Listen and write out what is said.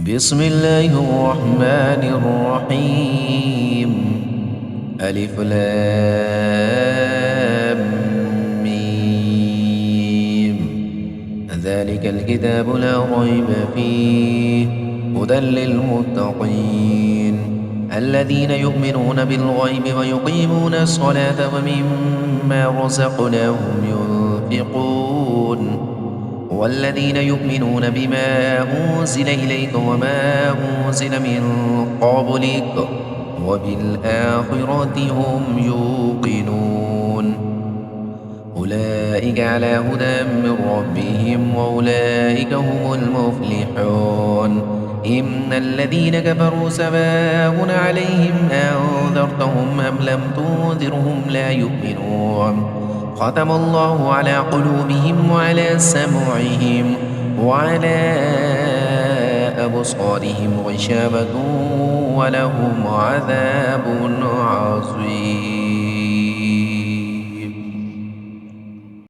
بسم الله الرحمن الرحيم. ألف لام ميم. ذلك الكتاب لا ريب فيه هدى للمتقين الذين يؤمنون بالغيب ويقيمون الصلاة ومما رزقناهم ينفقون والذين يؤمنون بما أنزل إليك وما أنزل من قبلك وبالآخرة هم يوقنون أولئك على هدى من ربهم وأولئك هم المفلحون إن الذين كفروا سواء عليهم أنذرتهم أم لم تنذرهم لا يؤمنون ختم الله على قلوبهم وعلى سمعهم وعلى أبصارهم غشاوة ولهم عذاب